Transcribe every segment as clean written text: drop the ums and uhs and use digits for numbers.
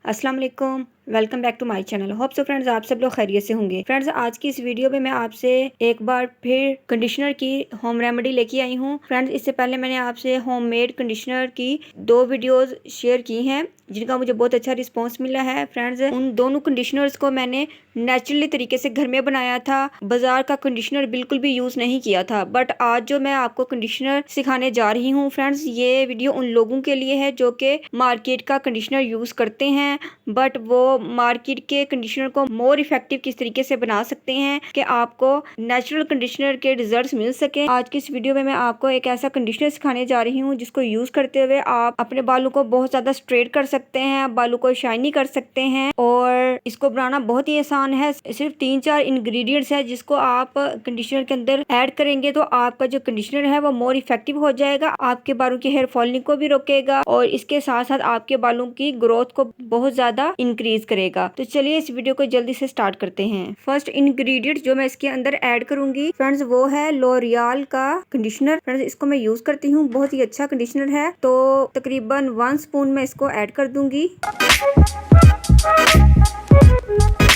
अस्सलाम वालेकुम, welcome back to my channel. Hope so friends आप सब लोग खैरियत से होंगे। फ्रेंड्स आज की इस वीडियो में मैं आपसे एक बार फिर कंडीशनर की होम रेमेडी लेके आई हूँ। फ्रेंड्स इससे पहले मैंने आपसे होममेड कंडीशनर की 2 वीडियोस शेयर की हैं जिनका मुझे बहुत अच्छा रिस्पांस मिला है। फ्रेंड्स उन दोनों कंडीशनर्स को मैंने नेचुरली तरीके से घर में बनाया था, बाजार का कंडीशनर बिल्कुल भी यूज नहीं किया था। बट आज जो मैं आपको कंडीशनर सिखाने जा रही हूँ फ्रेंड्स, ये वीडियो उन लोगों के लिए है जो कि मार्केट का कंडीशनर यूज करते हैं बट वो मार्केट के कंडीशनर को मोर इफेक्टिव किस तरीके से बना सकते हैं कि आपको नेचुरल कंडीशनर के रिजल्ट्स मिल सके। आज की इस वीडियो में मैं आपको एक ऐसा कंडीशनर सिखाने जा रही हूँ जिसको यूज करते हुए आप अपने बालों को बहुत ज्यादा स्ट्रेट कर सकते हैं, बालों को शाइनी कर सकते हैं और इसको बनाना बहुत ही आसान है। सिर्फ 3-4 इंग्रेडिएंट्स है जिसको आप कंडीशनर के अंदर ऐड करेंगे तो आपका जो कंडीशनर है वो मोर इफेक्टिव हो जाएगा, आपके बालों की हेयर फॉलिंग को भी रोकेगा और इसके साथ साथ आपके बालों की ग्रोथ को बहुत ज्यादा इंक्रीज करेगा। तो चलिए इस वीडियो को जल्दी से स्टार्ट करते हैं। फर्स्ट इंग्रेडिएंट जो मैं इसके अंदर ऐड करूंगी फ्रेंड्स वो है लॉरियल का कंडीशनर। फ्रेंड्स इसको मैं यूज करती हूँ, बहुत ही अच्छा कंडीशनर है। तो तकरीबन 1 स्पून मैं इसको ऐड कर दूंगी।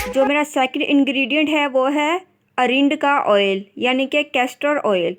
जो मेरा सेकंड इंग्रेडिएंट है वो है अरिंड का ऑयल यानी कि कैस्टर ऑयल।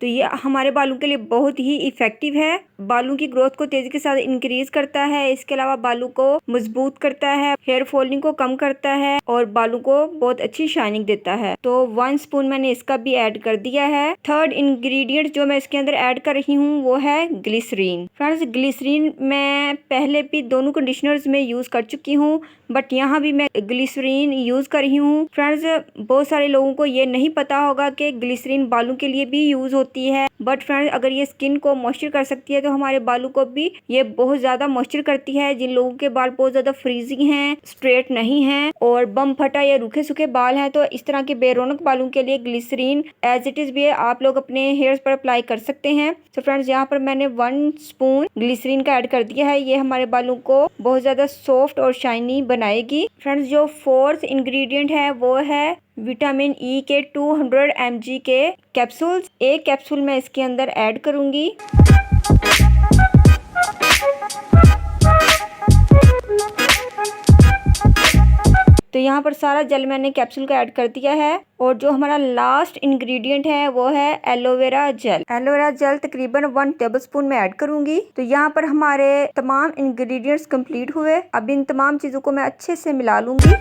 तो ये हमारे बालों के लिए बहुत ही इफेक्टिव है, बालों की ग्रोथ को तेजी के साथ इंक्रीज करता है। इसके अलावा बालों को मजबूत करता है, हेयर फॉलिंग को कम करता है और बालों को बहुत अच्छी शाइनिंग देता है। तो 1 स्पून मैंने इसका भी ऐड कर दिया है। थर्ड इंग्रेडिएंट जो मैं इसके अंदर ऐड कर रही हूँ वो है ग्लिसरीन। फ्रेंड्स ग्लिसरीन मैं पहले भी दोनों कंडीशनर्स में यूज कर चुकी हूँ बट यहाँ भी मैं ग्लिसरीन यूज कर रही हूँ। फ्रेंड्स बहुत सारे लोगों को ये नहीं पता होगा कि ग्लिसरीन बालों के लिए भी यूज होती है बट फ्रेंड्स अगर ये स्किन को मॉइस्चर कर सकती है तो हमारे बालों को भी ये बहुत ज्यादा मॉइस्चर करती है। जिन लोगों के बाल बहुत ज्यादा फ्रीजी हैं, स्ट्रेट नहीं हैं और बम फटा या रूखे सूखे बाल हैं तो इस तरह के बेरौनक बालों के लिए ग्लिसरीन एज इट इज भी आप लोग अपने हेयर्स पर अप्लाई कर सकते हैं। तो फ्रेंड्स यहाँ पर मैंने 1 स्पून ग्लिसरीन का ऐड कर दिया है। ये हमारे बालों को बहुत ज्यादा सॉफ्ट और शाइनी बनाएगी। फ्रेंड्स जो फोर्थ इंग्रेडिएंट है वो है विटामिन ई के 200 mg के कैप्सूल्स। एक कैप्सूल मैं इसके अंदर ऐड करूंगी। तो यहाँ पर सारा जेल मैंने कैप्सूल का ऐड कर दिया है और जो हमारा लास्ट इंग्रेडिएंट है वो है एलोवेरा जेल। एलोवेरा जेल तकरीबन 1 टेबलस्पून में ऐड करूंगी। तो यहाँ पर हमारे तमाम इंग्रेडिएंट्स कंप्लीट हुए। अब इन तमाम चीजों को मैं अच्छे से मिला लूंगी।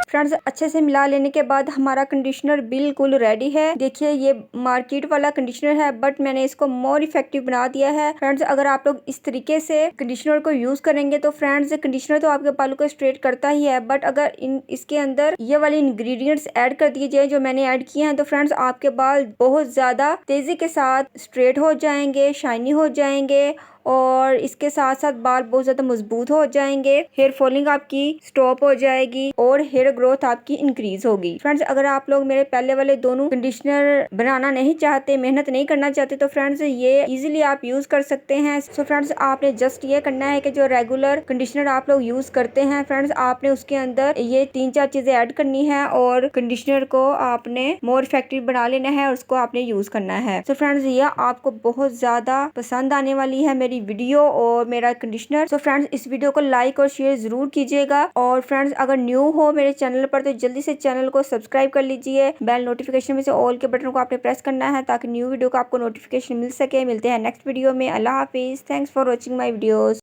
फ्रेंड्स अच्छे से मिला लेने के बाद हमारा कंडीशनर बिल्कुल रेडी है। देखिए ये मार्केट वाला कंडीशनर है बट मैंने इसको मोर इफेक्टिव बना दिया है। फ्रेंड्स अगर आप लोग इस तरीके से कंडीशनर को यूज करेंगे तो फ्रेंड्स कंडीशनर तो आपके बालों को स्ट्रेट करता ही है बट अगर इसके अंदर ये वाले इंग्रेडिएंट्स ऐड कर दिए जाए जो मैंने ऐड किए हैं तो फ्रेंड्स आपके बाल बहुत ज्यादा तेजी के साथ स्ट्रेट हो जाएंगे, शाइनी हो जाएंगे और इसके साथ साथ बाल बहुत ज्यादा मजबूत हो जाएंगे, हेयर फॉलिंग आपकी स्टॉप हो जाएगी और हेयर ग्रोथ आपकी इंक्रीज होगी। फ्रेंड्स अगर आप लोग मेरे पहले वाले दोनों कंडीशनर बनाना नहीं चाहते, मेहनत नहीं करना चाहते तो फ्रेंड्स ये इजीली आप यूज कर सकते हैं। सो फ्रेंड्स आपने जस्ट ये करना है कि जो रेगुलर कंडीशनर आप लोग यूज करते हैं फ्रेंड्स आपने उसके अंदर ये 3-4 चीजें ऐड करनी है और कंडीशनर को आपने मोर इफेक्टिव बना लेना है और उसको आपने यूज करना है। सो फ्रेंड्स ये आपको बहुत ज्यादा पसंद आने वाली है मेरी वीडियो और मेरा कंडीशनर। सो फ्रेंड्स इस वीडियो को लाइक और शेयर जरूर कीजिएगा और फ्रेंड्स अगर न्यू हो मेरे चैनल पर तो जल्दी से चैनल को सब्सक्राइब कर लीजिए। बेल नोटिफिकेशन में से ऑल के बटन को आपने प्रेस करना है ताकि न्यू वीडियो का आपको नोटिफिकेशन मिल सके। मिलते हैं नेक्स्ट वीडियो में। अल्लाह हाफिज। Thanks for watching my videos.